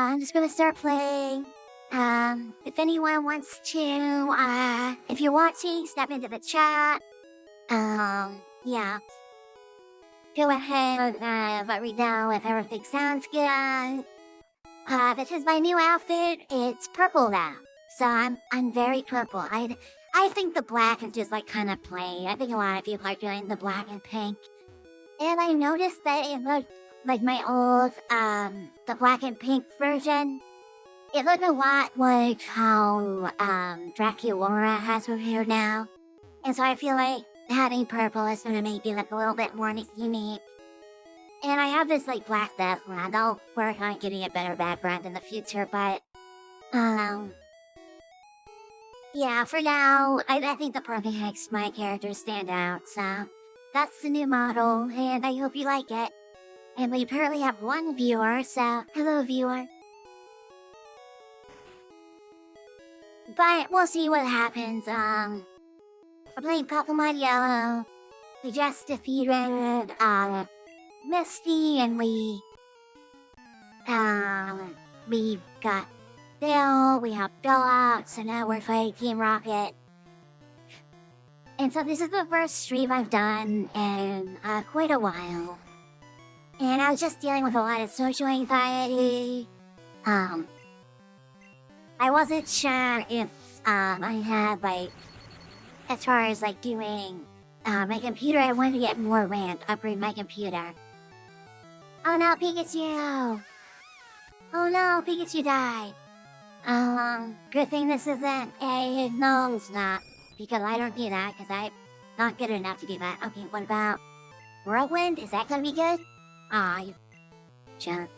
I'm just gonna start playing. If anyone wants to, if you're watching, step into the chat. Yeah. Go ahead, let me know if everything sounds good. This is my new outfit. It's purple now, so I'm very purple. I think the black is just like kind of plain. I think a lot of people are doing the black and pink, and I noticed that it looked like my old the black and pink version. It looked a lot like how Draculaura has her hair now, and so I feel like having purple is gonna make me look a little bit more unique. And I have this like black background. I'll work on getting a better background in the future, but yeah, for now, I think the purple makes my character stand out. So that's the new model, and I hope you like it. And we apparently have one viewer, so hello, viewer. But we'll see what happens. We're playing Pokemon Yellow. We just defeated Misty, and we got Bill. We helped Bill out, so now we're fighting Team Rocket. And so this is the first stream I've done in quite a while. And I was just dealing with a lot of social anxiety. I wasn't sure if I had like, as far as like doing my computer, I wanted to get more RAM to upgrade my computer. Oh no, Pikachu! Oh no, Pikachu died. Good thing this isn't a... No, it's not. Because I don't do that, because I'm not good enough to do that. Okay, what about Whirlwind? Is that gonna be good? Aw, you junk.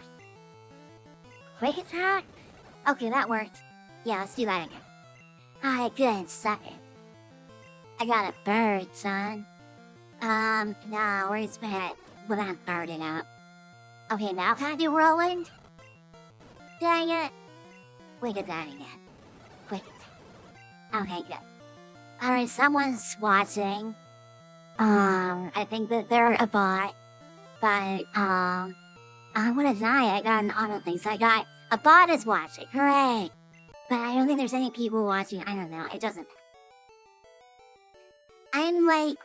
Quick attack? Okay, that worked. Yeah, let's do that again. Alright, good, suck it. I got a bird, son. No, where's my head? Well, I'm birding up. Okay, now can I do Whirlwind? Dang it. Wait, is that again? Quick. Okay, good. Alright, someone's watching. I think that they're a bot. But, I wanna die. I got an auto thing, so I got... A bot is watching, hooray! But I don't think there's any people watching. I don't know, it doesn't matter. I'm like...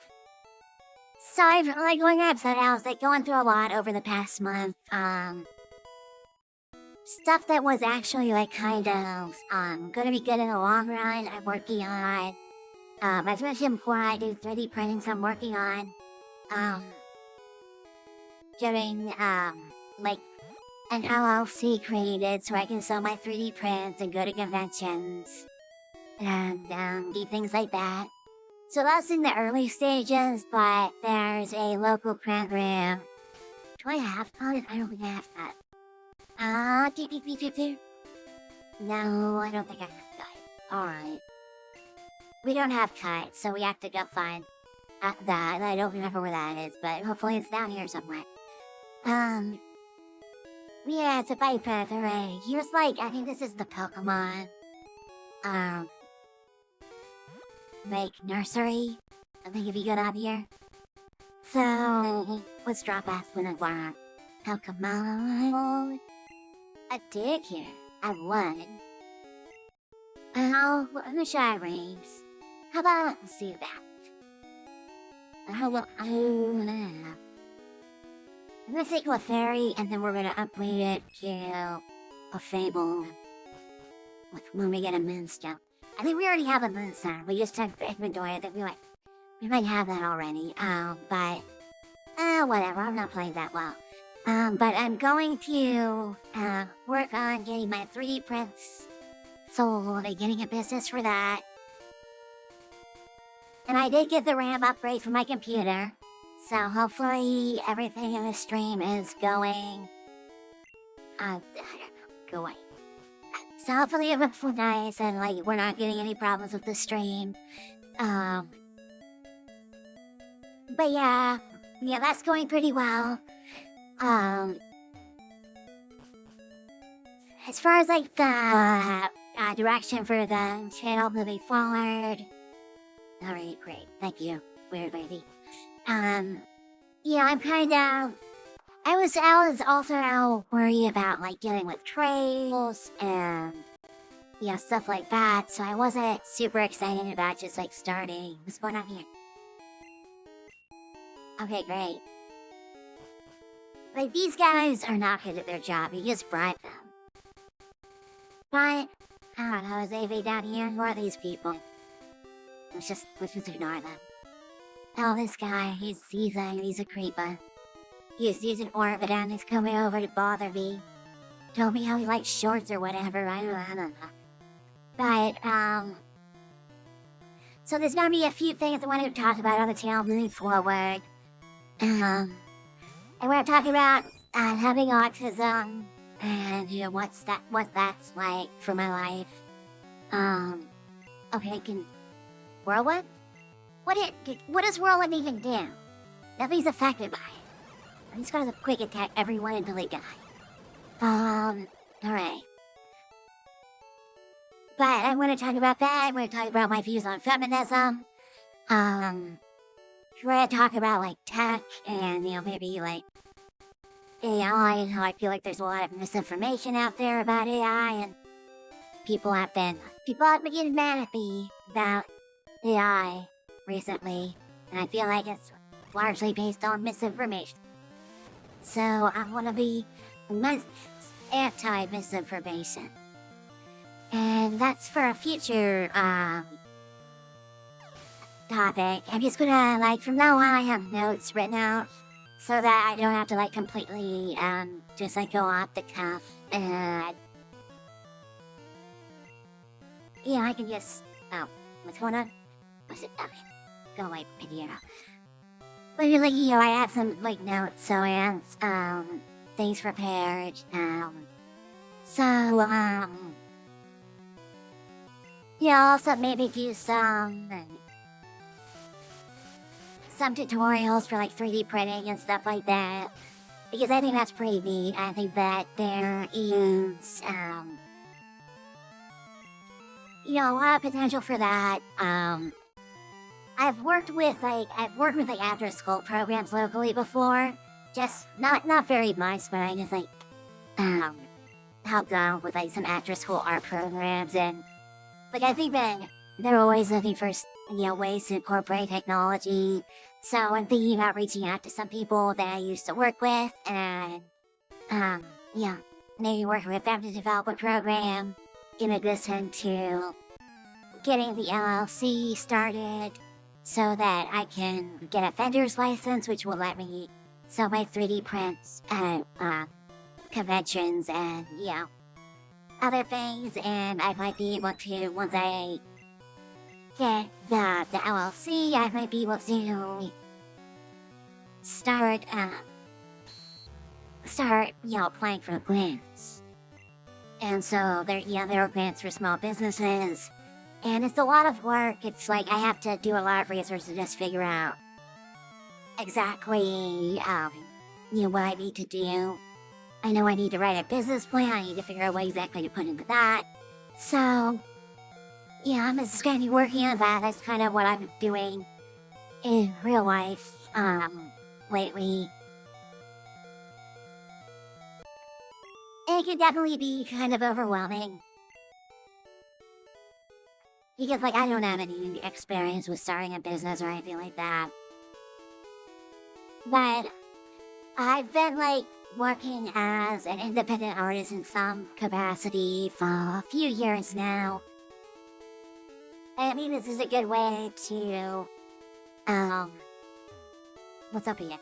Sorry for like going upside down. I was like going through a lot over the past month. Stuff that was actually like kind of gonna be good in the long run. I'm working on. As mentioned before, I do 3D printing, so I'm working on getting like an LLC created so I can sell my 3D prints and go to conventions and do things like that. So that's in the early stages, but there's a local print room. Do I have that? I don't think I have that. No, I don't think I have that. Alright. We don't have kites, so we have to go find that. I don't remember where that is, but hopefully it's down here somewhere. Yeah, it's a bike path, hooray. Here's like, I think this is the Pokemon. Like, nursery. I think if you get out here. So, let's drop off one of our Pokemon. A dig here. I won. Oh, who should I raise? How about see that? I'm gonna take a fairy, and then we're gonna upgrade it to a Fable. When we get a Moonstone. I think we already have a Moonstone. We just took the inventory. I think we might have that already. But whatever. I'm not playing that well. But I'm going to work on getting my 3D prints sold and getting a business for that. And I did get the RAM upgrade for my computer. So hopefully everything in the stream is going... go away. So hopefully it looks nice and like we're not getting any problems with the stream. But yeah, that's going pretty well. As far as like the direction for the channel moving forward. Alright, great. Thank you, weird lady. Yeah, I'm kind of I was also worried about like dealing with trails and stuff like that. So I wasn't super excited about just like starting. What's going on here? Okay, great. Like these guys are not good at their job. You just bribe them. But I don't know. Is AV down here? Who are these people? Let's just ignore them. Oh, this guy, he's a creeper. He's an orbit and he's coming over to bother me. Told me how he likes shorts or whatever, I don't know. But, so there's gonna be a few things I wanted to talk about on the channel moving forward. I want to talk about having autism and what that's like for my life. Okay, Whirlwind? What does Whirlwind even do? Nothing's affected by it. I'm just gonna quick attack everyone until they die. Alright. But I want to talk about that. I want to talk about my views on feminism. We're gonna talk about like tech and maybe like AI and how I feel like there's a lot of misinformation out there about AI and people have been getting mad at me about AI recently, and I feel like it's largely based on misinformation. So I want to be anti-misinformation. And that's for a future topic. I'm just gonna from now on I have notes written out so that I don't have to completely just go off the cuff. And yeah, I can just what's going on? What's it? Okay. Go away, video. But I have some notes, so I have things prepared. Also maybe do some tutorials for 3D printing and stuff like that, because I think that's pretty neat. I think that there is a lot of potential for that. I've worked with after school programs locally before, just not very much, but I just helped out with some after school art programs, and I think that they're always looking for ways to incorporate technology. So I'm thinking about reaching out to some people that I used to work with, and maybe working with them to develop a program in addition to getting the LLC started, so that I can get a vendor's license, which will let me sell my 3D prints at conventions and other things. And I might be able to, once I get the LLC, I might be able to start applying for grants. And so there are grants for small businesses. And it's a lot of work. It's I have to do a lot of research to just figure out exactly, what I need to do. I know I need to write a business plan. I need to figure out what exactly to put into that. So, I'm just going to be working on that. That's kind of what I'm doing in real life, lately. It can definitely be kind of overwhelming, because I don't have any experience with starting a business or anything like that. But I've been working as an independent artist in some capacity for a few years now. I mean, this is a good way to what's up here?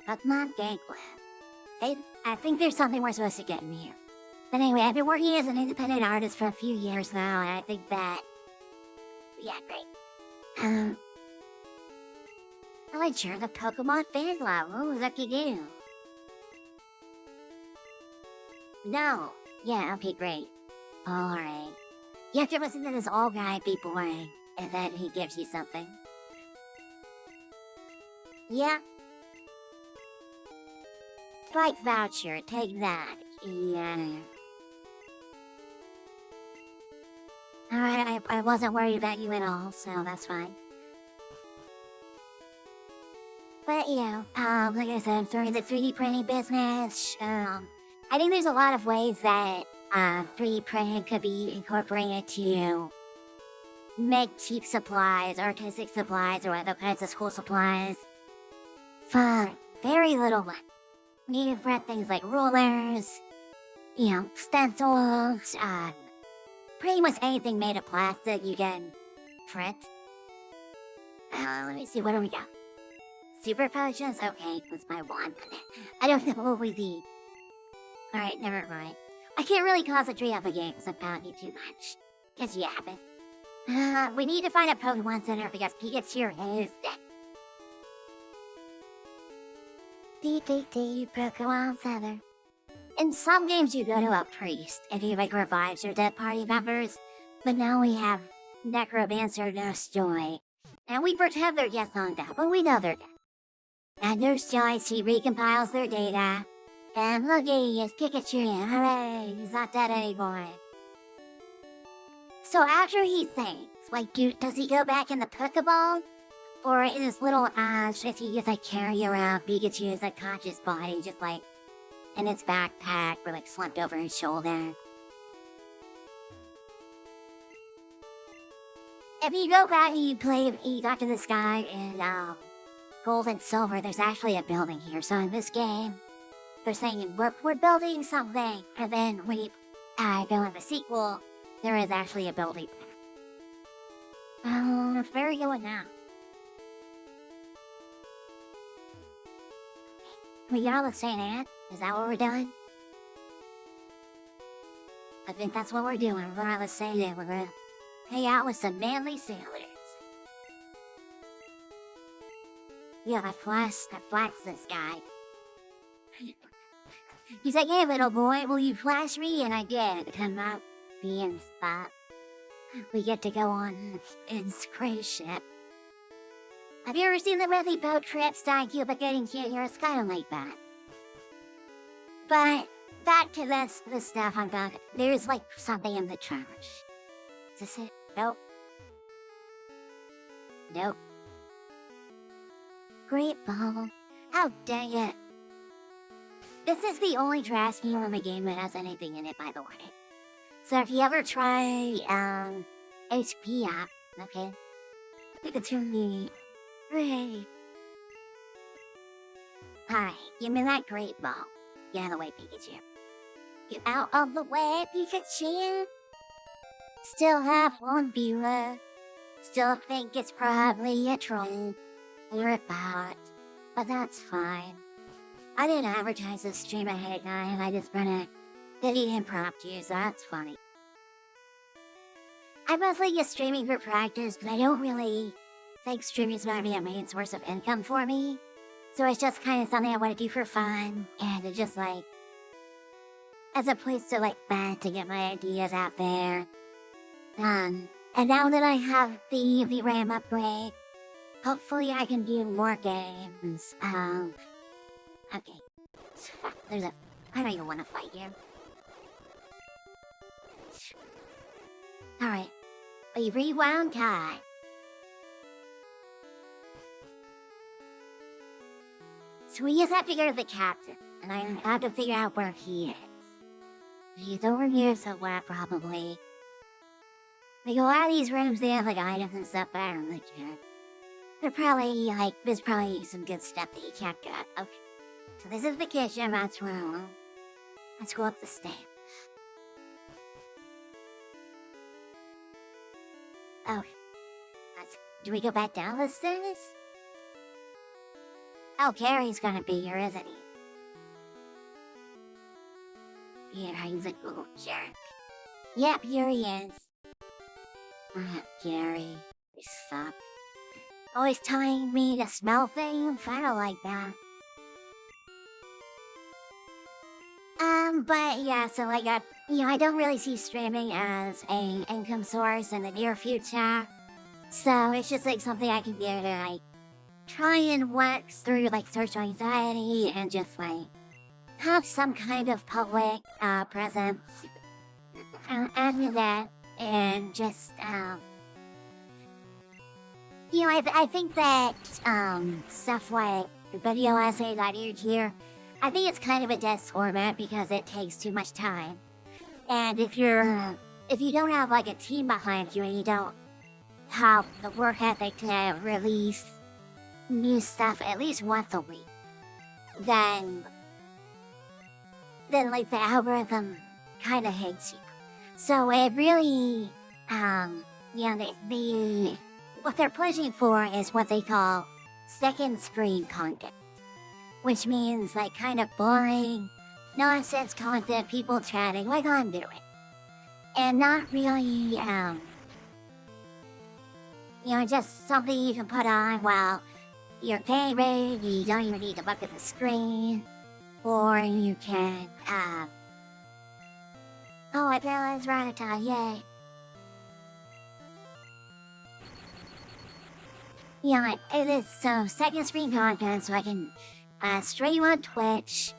Pokemon Gateway. I think there's something we're supposed to get in here. But anyway, I've been working as an independent artist for a few years now, and I think that great. I joined the Pokemon fan club. What up you do? No. Yeah, okay, great. Alright. You have to listen to this old guy be boring, and then he gives you something. Yeah. Voucher, take that. Yeah. Alright, I wasn't worried about you at all, so that's fine. But But like I said, I'm starting the 3D printing business. I think there's a lot of ways that 3D printing could be incorporated to make cheap supplies, artistic supplies, or other kinds of school supplies for very little money. You can print things like rulers, stencils, pretty much anything made of plastic you can print. Let me see, what do we got? Super potions? Okay, that's my one. I don't know what we need. Alright, never mind. I can't really concentrate on the game because I'm pounding too much. Just yapping. We need to find a Pokemon Center because Pikachu is dead. Pokemon Center. In some games you go to a priest and he revives your dead party members, but now we have Necromancer Nurse Joy. And we pretend they're just on that, but we know they're dead. And Nurse Joy, she recompiles their data. And look, it's Pikachu, hooray, he's not dead anymore. So after he sings, does he go back in the Pokeball? Or in his little ash, if he just carry around Pikachu's unconscious body, just in his backpack, or slumped over his shoulder? If you go back and you talk to this guy in Gold and Silver, there's actually a building here. So in this game, they're saying, we're building something. And then when you go in the sequel, there is actually a building there. Where are we going now? We got all the St. Anne? Is that what we're doing? I think that's what we're doing. We're going to St. Anne. We're going to hang out with some manly sailors. Yeah, I flashed this guy. He's like, hey, little boy, will you flash me? And I did. Come up, be in spot. We get to go on his cruise ship. Have you ever seen the really boat trips down Cuba getting here? It's kind of like that. But back to this stuff I'm talking. There's something in the trash. Is this it? Nope. Nope. Great ball. How dang it. This is the only trash can in the game that has anything in it, by the way. So if you ever try, HP app, okay? It's really great. Alright, give me that great ball. Get out of the way, Pikachu. Get out of the way, Pikachu! Still have one viewer. Still think it's probably a troll or a bot, but that's fine. I didn't advertise this stream ahead of time, I just run a video impromptu, so that's funny. I mostly get streaming for practice, but I don't really think streaming is going to be a main source of income for me. So it's just kind of something I want to do for fun, and it's just as a place to vent, to get my ideas out there. And now that I have the RAM upgrade, hopefully I can do more games. Okay. I don't even want to fight you. Alright. We rewound time. So we just have to go to the captain, and I have to figure out where he is. He's over here somewhere, probably. Like, a lot of these rooms, they have items and stuff, but I don't really care. They're probably, there's probably some good stuff that you can't get. Okay. So this is the kitchen, that's where let's go up the stairs. Oh. Do we go back down the stairs? Oh, Gary's gonna be here, isn't he? Yeah, he's a little jerk. Yep, here he is. Gary, you suck. Always telling me to smell things, I don't like that. But yeah, so I don't really see streaming as an income source in the near future. So it's just something I can do to try and work through social anxiety and just have some kind of public presence. And that, and just I think that stuff like video essays I do here, I think it's kind of a dead format because it takes too much time. And if you don't have like a team behind you and you don't have the work ethic to release new stuff at least once a week, then like the algorithm kind of hates you. So it really, what they're pushing for is what they call second screen content, which means like kind of boring, nonsense content, people chatting like I'm doing, and not really, just something you can put on while you're getting ready. You don't even need to look at the screen, or you can, oh, I realized Ranata, yay. Yeah, it is so second screen content, so I can stream on Twitch,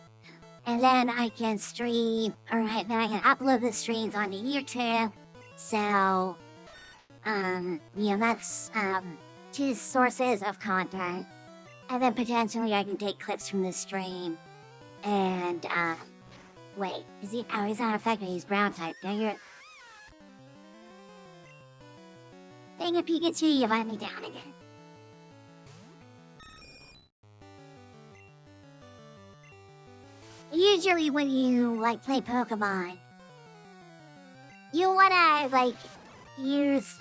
and then I can stream, then I can upload the streams onto YouTube. So, that's two sources of content, and then potentially I can take clips from the stream, and wait, he's not affected, he's ground type. Dang it. Dang it, Pikachu, you let me down again. Usually when you, play Pokemon, you wanna, use,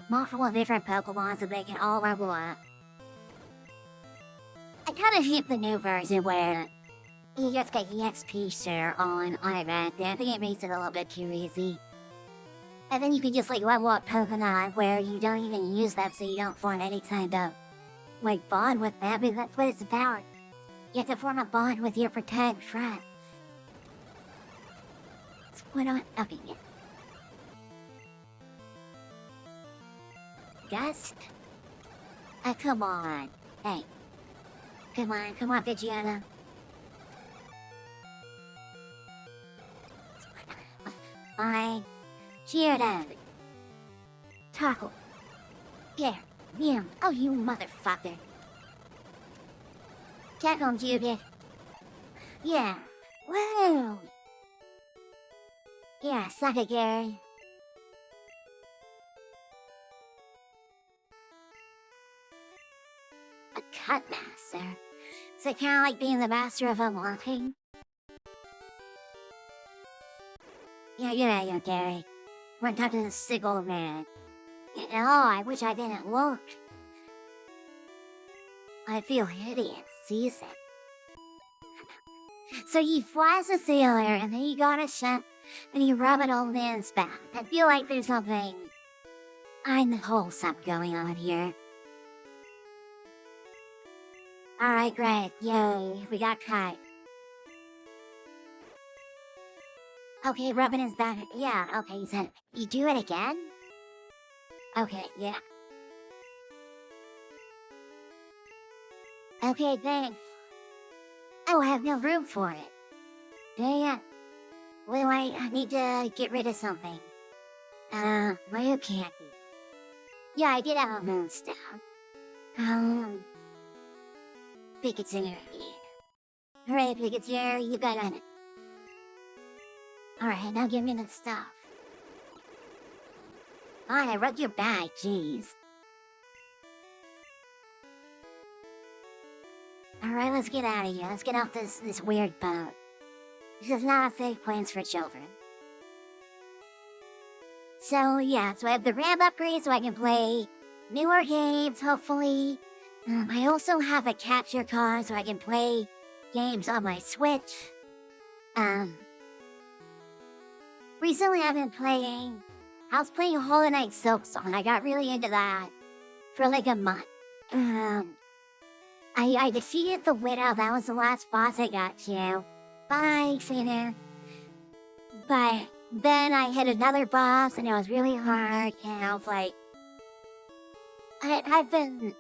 multiple different Pokemon so they can all level up. I kinda hate the new version where you just get EXP share on events. I think it makes it a little bit too easy. And then you can just, level up Pokemon where you don't even use them so you don't form any kind of, bond with them, because that's what it's about. You have to form a bond with your pretend friend. What's going on up in here? Gust? Come on. Hey. Come on, Vegeta. Fine. Cheer down. Tackle. Here. Meow. Oh, you motherfucker. Check on Judith. Yeah. Whoa. Yeah, suck it, Gary. A cut master? Is it kind of like being the master of unlocking? Yeah, Gary. We're talking to the sick old man. I wish I didn't look. I feel hideous. Season. So you fly as a sailor, and then you go on a ship, and you rub an old man's back. I feel like there's something unwholesome going on here. Alright, great. Yay, we got cut. Okay, rubbing his back. Yeah, okay, he said, you do it again? Okay, yeah. Okay, thanks. Oh, I have no room for it. Dang it. Well, I need to get rid of something. My candy. Yeah, I did have a moon stuff. Pikachu. Hooray, Pikachu, you got it. Alright, now give me the stuff. Fine, I rubbed your bag, jeez. Alright, let's get out of here. Let's get off this weird boat. This is not a safe place for children. So, yeah, so I have the RAM upgrade so I can play newer games, hopefully. I also have a capture card so I can play games on my Switch. Recently I was playing Hollow Knight Silksong. I got really into that for like a month. I defeated the Widow. That was the last boss I got to. Bye, Santa. But then I hit another boss and it was really hard. And I was like, I've been,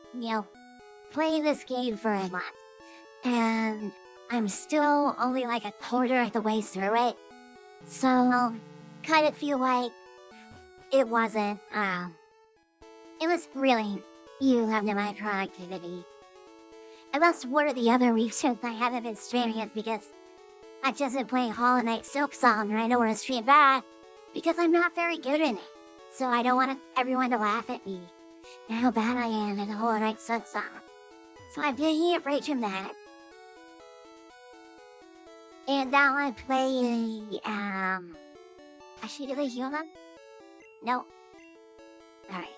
playing this game for a month. And I'm still only like a quarter of the way through it. So, kind of feel like it wasn't, it was really you having my productivity. I lost one of the other reasons I haven't been streaming is because I've just been playing Hollow Knight Silk Song and I don't want to stream that because I'm not very good in it. So I don't want everyone to laugh at me and how bad I am in Hollow Knight Silk Song. So I'm taking a break from that. And now I'm playing, I should really heal them? No. Alright.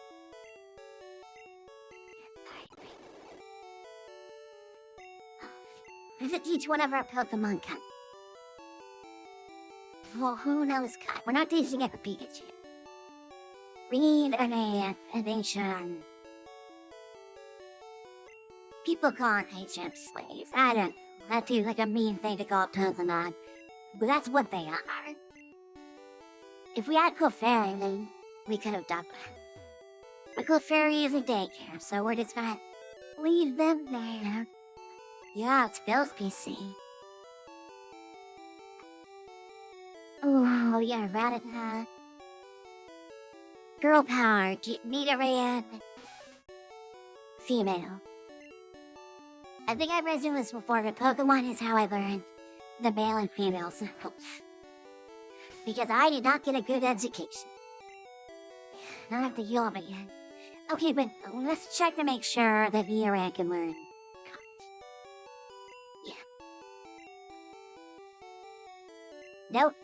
I should teach one of our Pokemon cut. Well, who knows cut? We're not teaching it a Pikachu. We need an ancient. People call it ancient slaves. I don't know. That seems like a mean thing to call Pokemon. But that's what they are. If we had Clefairy, then we could have done that. But Clefairy isn't daycare, so we're just gonna leave them there. Yeah, it's Phil's PC. Oh, yeah, Rattata. Girl power, VtuberEN. Female. I think I've mentioned this before, but Pokemon is how I learned the male and female symbols. Because I did not get a good education. Now I have to heal up again. Okay, but let's check to make sure that VtuberEN can learn. Yeah. Nope.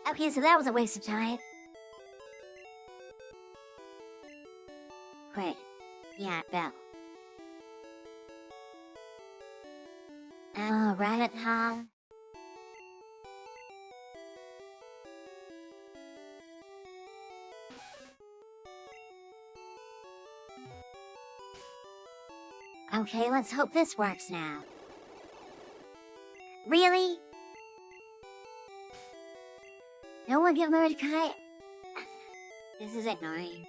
Okay, so that was a waste of time. Great. Yeah, Bell. Oh, Rattata. Okay, let's hope this works now. Really? No one can learn to kite? This is annoying.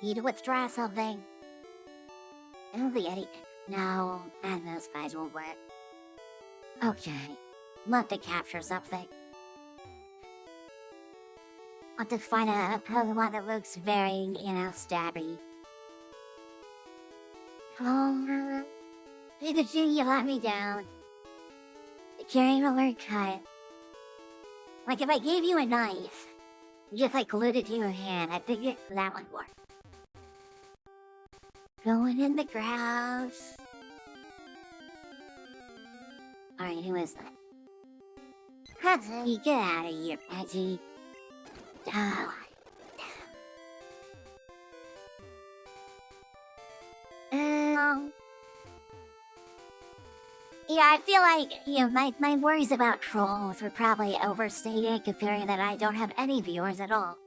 Need to withdraw something. I don't think any. No, and those guys won't work. Okay, want to capture something. Want to find a Pokemon that looks very, stabby. Oh, Pikachu, you let me down. Carrying a learn cut. Like if I gave you a knife, you just like glued it to your hand, I figured that would work. Going in the grass. Alright, who is that? Pudgy, get out of here, Pudgy. Oh. Yeah, I feel like, my worries about trolls were probably overstated considering that I don't have any viewers at all.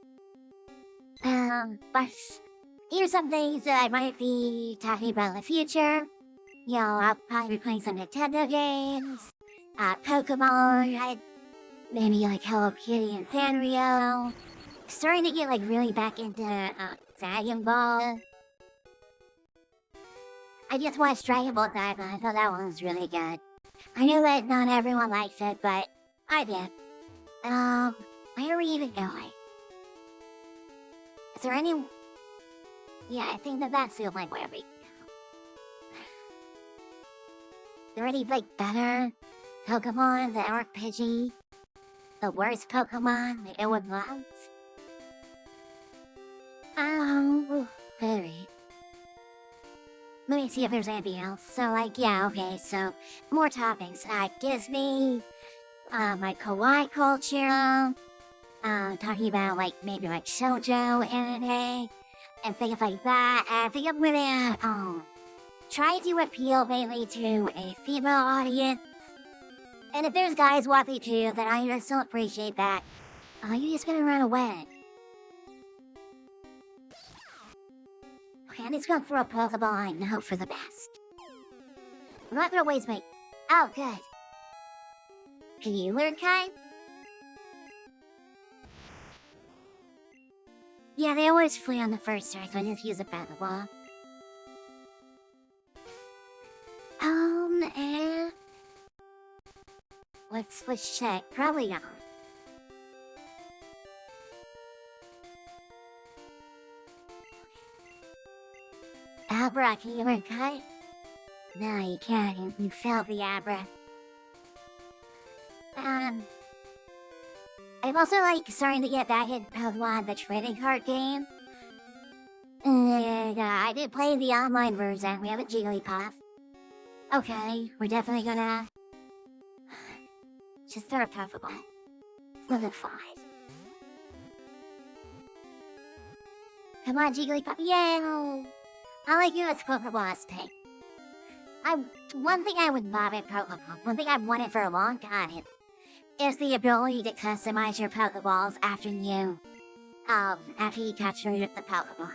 But here's some things that I might be talking about in the future. I'll probably be playing some Nintendo games, Pokemon, maybe like Hello Kitty and Sanrio. Starting to get like really back into Dragon Ball. I just watched Dragon Ball Dive and I thought that one was really good. I know that not everyone likes it, but I did. Where are we even going? Is there any... Yeah, I think that's the only way we go. Is there any, like, better Pokemon that aren't Pidgey? The worst Pokemon that no one loves? Very. Let me see if there's anything else. So, like, yeah, okay, so, more topics. Disney, my Kawaii culture, talking about, like, maybe, like, shoujo anime, and things like that. I think I'm gonna, try to appeal mainly to a female audience. And if there's guys watching too, then I just don't appreciate that. You're just gonna run away. Okay, I'm just gonna throw a Pokeball and hope for the best. I'm not gonna waste my... Oh, good. Can you learn kind? Yeah, they always flee on the first turn, so I just use a Pokeball. And... Let's check. Probably not. Abra, can you learn Cut? No, you can't. You failed the Abra. I'm also like starting to get back into Pokemon, the trading card game. And I did play the online version. We have a Jigglypuff. Okay, we're definitely gonna just start a Pokeball. Level 5. Come on, Jigglypuff. Yeah! I like you as Pokeball's pick. One thing I would love in Pokemon, one thing I've wanted for a long time, is the ability to customize your Pokeballs after you capture the Pokemon.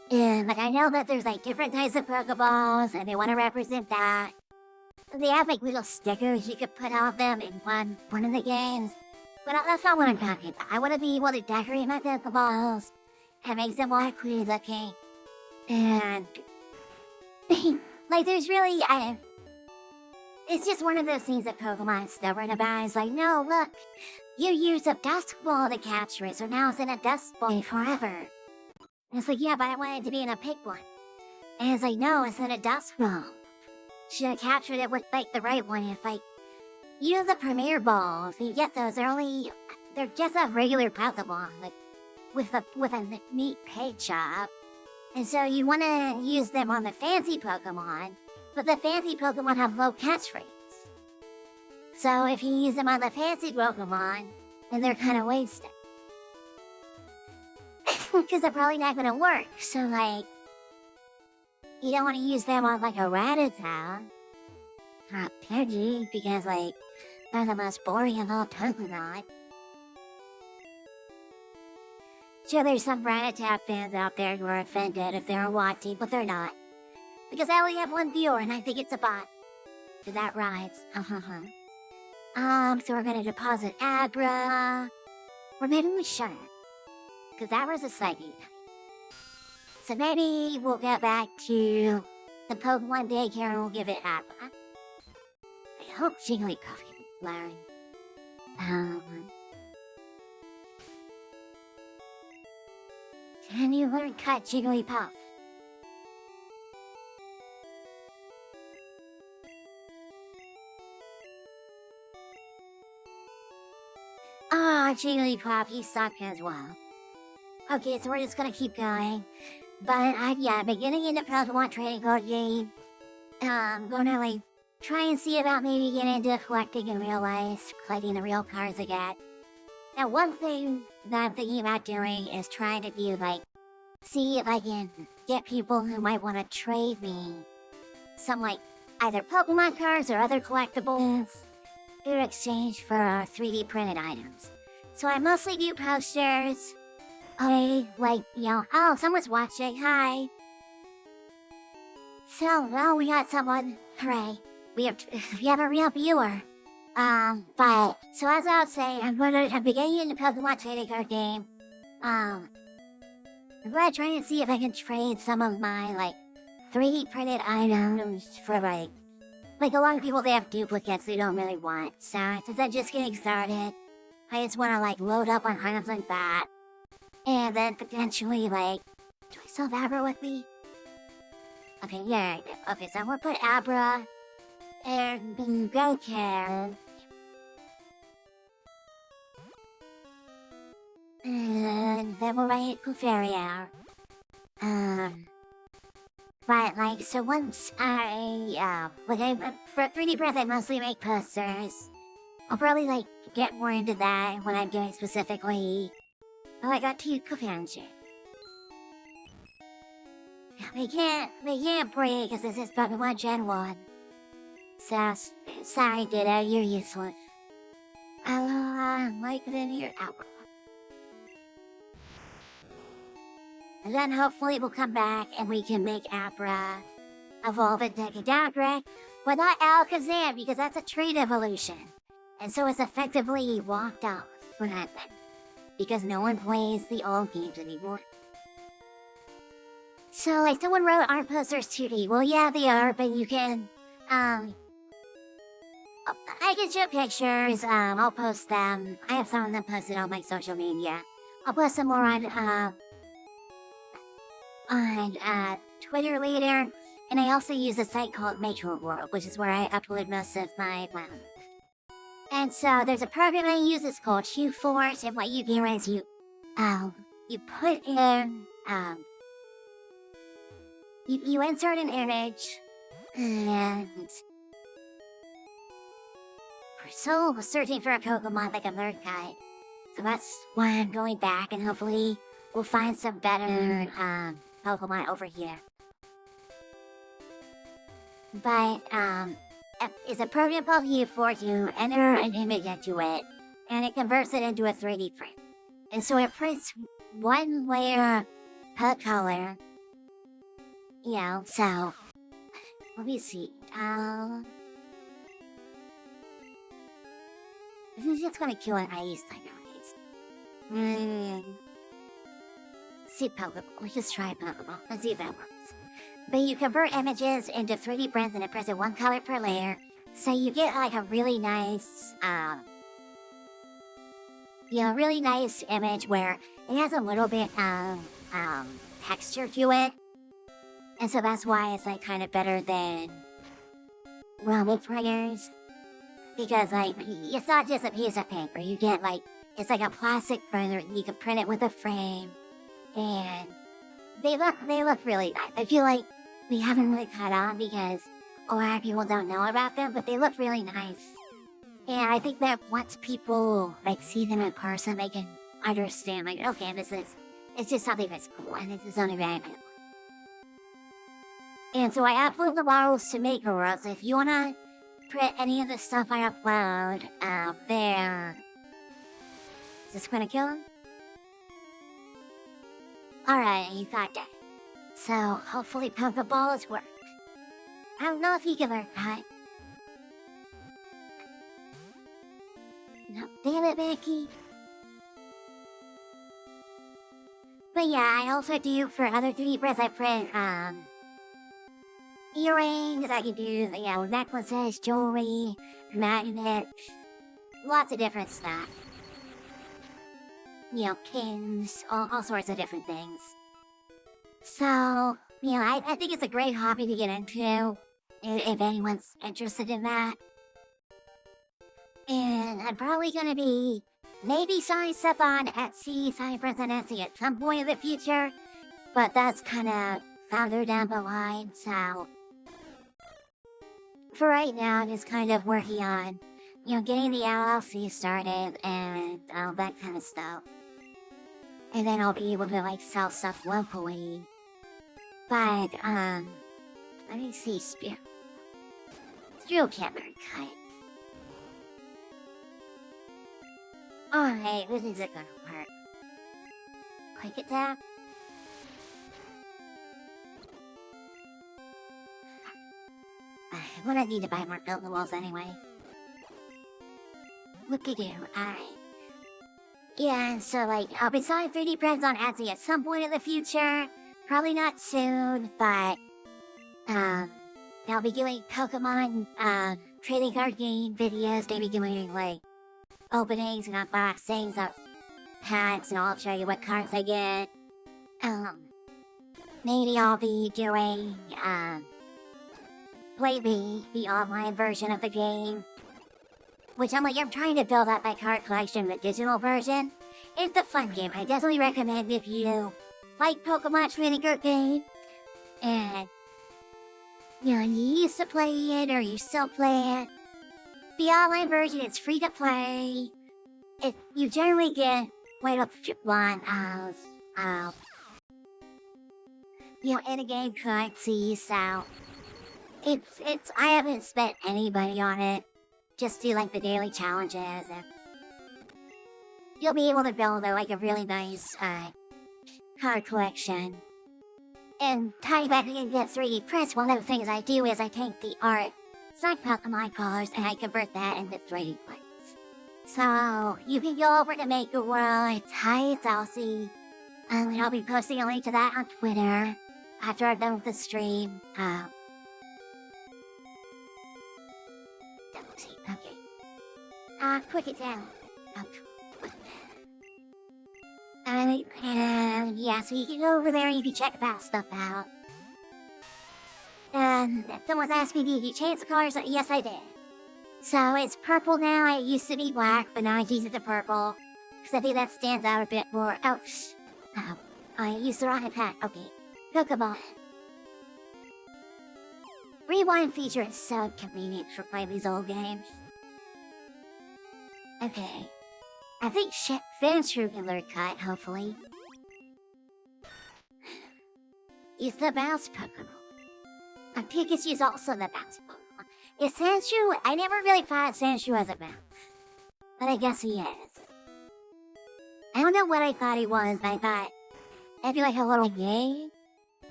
And like I know that there's like different types of Pokeballs, and they want to represent that. They have like little stickers you could put on them in one of the games. But that's not what I'm talking about. I want to be able to decorate my Pokeballs and make them more cool looking. And like there's really it's just one of those things that Pokemon's stubborn about. It's like, no, look, you used a Dust Ball to capture it, so now it's in a Dust Ball forever. And it's like, yeah, but I wanted it to be in a pink one. And it's like, no, it's in a Dust Ball. Should have captured it with like the right one. If like, you know the Premier Balls, you get those, they're just a regular Pokemon, like with a neat paint job. And so you want to use them on the fancy Pokemon, but the fancy Pokemon have low catch rates. So if you use them on the fancy Pokemon, then they're kind of wasted. Because they're probably not going to work. So like, you don't want to use them on like a Rattata or a Pidgey, because like, they're the most boring of all Pokemon. Sure, there's some Rattata fans out there who are offended if they're watching, but they're not. Because I only have one viewer, and I think it's a bot. So that rhymes. So we're gonna deposit Abra. Or maybe we shouldn't. Because Abra's a psychic. So maybe we'll get back to the Pokemon daycare and we'll give it Abra. I hope Jigglypuff can learn. Can you learn Cut, Jigglypuff? Ah, Jigglypuff, you suck as well. Okay, so we're just gonna keep going. But, yeah, beginning in the Pokemon trading card game. Gonna, like, try and see about maybe getting into collecting in real life, collecting the real cards again. Now, one thing that I'm thinking about doing is trying to do, like, see if I can get people who might want to trade me some, like, either Pokemon cards or other collectibles in exchange for 3D printed items. So I mostly do posters. Like, you know, oh, someone's watching, hi. So, well, we got someone, hooray. We have a real viewer. But, so as I was saying, I'm beginning in the Pokemon trading card game. I'm gonna try and see if I can trade some of my, like, 3D printed items for, like a lot of people, they have duplicates they don't really want. So, since I'm just getting started, I just want to, like, load up on items like that. And then potentially, like, do I still have Abra with me? Okay, yeah, okay, so I'm gonna put Abra and go care. And then we'll write Clefairy. But, like, so once for 3D print, I mostly make posters. I'll probably, like, get more into that when I'm doing specifically. Oh, I got 2 Clefairy. They can't break because this is Pokemon Gen 1. So, sorry, Ditto, you're useless. Like then you're out. And then hopefully we'll come back and we can make Abra evolve into Kadabra, but not Alakazam because that's a trait evolution. And so it's effectively walked off when happened. Because no one plays the old games anymore. So, like, someone wrote, aren't posters 2D? Well, yeah, they are, but you can, I can show pictures, I'll post them. I have some of them posted on my social media. I'll post some more on Twitter later. And I also use a site called Vtuber, which is where I upload most of my And so there's a program I use, it's called Q4, and what you do is you put in, you insert an image, and we're still searching for a Pokemon like a Murkite. So that's why I'm going back, and hopefully we'll find some better, Pokemon over here. But, it's a program called Q4 to enter an image into it, and it converts it into a 3D print. And so it prints one layer per color. You know, so let me see. This is just gonna kill an ice type nowadays. See Pokeball. Let's just try Pokeball. Let's see if that works. But you convert images into 3D prints and it prints in one color per layer. So you get like a really nice, really nice image where it has a little bit of, texture to it. And so that's why it's like kind of better than Rumble printers. Because like, it's not just a piece of paper. You get like, it's like a plastic printer. You can print it with a frame. And they look really nice. I feel like we haven't really caught on because a lot of people don't know about them, but they look really nice. And I think that once people like see them in person, they can understand like, okay, it's just something that's cool and this is only very cool. And so I upload the models to MakerWorld, so if you wanna print any of the stuff I upload there. Is this gonna kill him? Alright, he thought that. So, hopefully Pokeballs work. I don't know if you can learn that. No, damn it, Becky. But yeah, I also do, for other 3D prints, I print, earrings, I can do, necklaces, jewelry, magnets, lots of different stuff. Pins, all sorts of different things. So, I think it's a great hobby to get into, if anyone's interested in that. And I'm probably gonna be maybe selling stuff on Etsy, selling prints on Etsy at some point in the future, but that's kind of farther down the line, so for right now, I'm just kind of working on, getting the LLC started and all that kind of stuff. And then I'll be able to, like, sell stuff locally. But, let me see, Spear. Still can't very cut. Alright, this isn't gonna work. Quick attack. I'm gonna need to buy more Pokeballs anyway. Look at you, alright. Yeah, so like, I'll be selling 3D prints on Etsy at some point in the future. Probably not soon, but, I'll be doing Pokemon, trading card game videos, maybe doing, like, openings and unboxings of packs, and I'll show you what cards I get. Maybe I'll be doing, play the online version of the game. Which I'm trying to build up my card collection, the digital version. It's a fun game. I definitely recommend if you like Pokemon trading card game. And, you used to play it or you still play it. The online version is free to play. You generally get quite a lot of, in-game currency, so I haven't spent any money on it. Just do like the daily challenges, and you'll be able to build a really nice card collection. And tying back and get 3D prints, one of the things I do is I take the art, signed Pokemon colors, and I convert that into 3D prints. So you can go over to MakerWorld, it's Elsie, and I'll be posting a link to that on Twitter after I'm done with the stream. Okay. Quick it down. And yeah, so you can go over there and you can check that stuff out. someone's asked me, did you change the colors? Yes, I did. So it's purple now. It used to be black, but now I use it to purple. Because I think that stands out a bit more. Oh, I used the wrong pack. Okay. Pokeball. Rewind feature is so convenient for playing these old games. Okay. I think Vtuber can learn cut, hopefully. Use the bounce Pokemon. Pikachu's also the bounce Pokemon. Is Sandshrew? I never really thought Sandshrew was a bounce. But I guess he is. I don't know what I thought he was, but I thought it'd be like a little gay.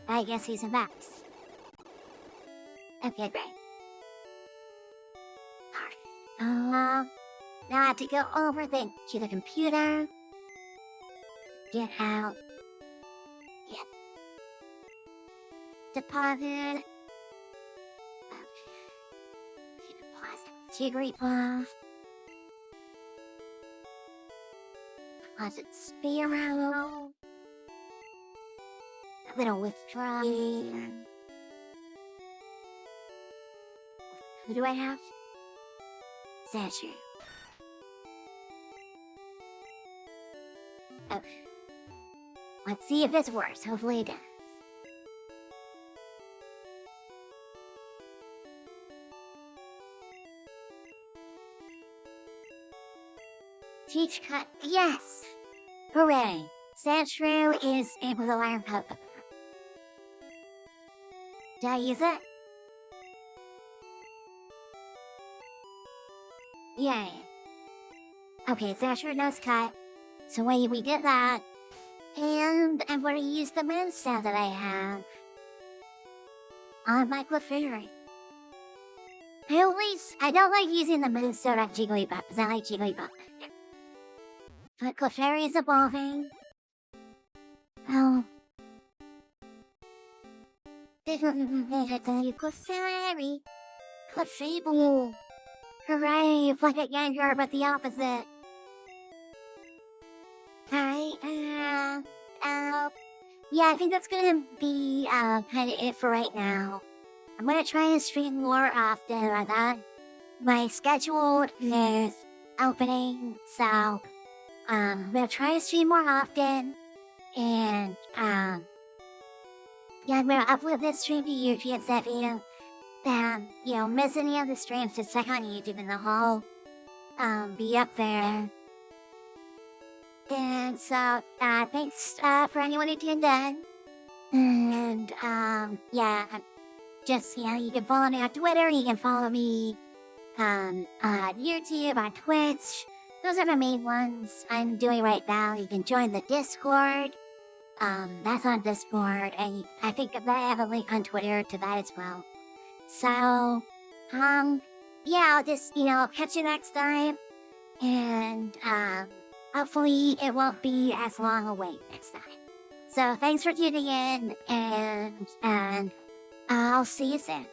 I guess he's a bounce. Okay, great. Now I have to go over to the computer. Get out. Yep. Deposit. Jigglypuff. Deposit Spearow. A little withdraw. Who do I have? Sandshrew. Oh. Let's see if this works. Hopefully it does. Teach cut. Yes! Hooray! Sandshrew is able to learn Pokemon. Did I use it? Yay. Okay, Sandshrew knows cut. So we did that. And I'm going to use the moonstone that I have on my Clefairy. I don't like using the moonstone on Jigglypuff because I like Jigglypuff. But Clefairy is evolving. Oh. Clefairy. Clefable. Hooray, it's like a Gengar, but the opposite. Alright, yeah, I think that's gonna be, kind of it for right now. I'm gonna try and stream more often like that. My schedule is opening, so, I'm gonna try to stream more often. And, yeah, I'm gonna upload this stream to YouTube so if you miss any of the streams, just check on YouTube and the whole, be up there. And so, thanks, for anyone who tuned in. And, yeah, just, you can follow me on Twitter, you can follow me, on YouTube, on Twitch. Those are the main ones I'm doing right now. You can join the Discord. That's on Discord, and I think that I have a link on Twitter to that as well. So, yeah, I'll just, catch you next time. And, hopefully it won't be as long a wait next time. So, thanks for tuning in, and I'll see you soon.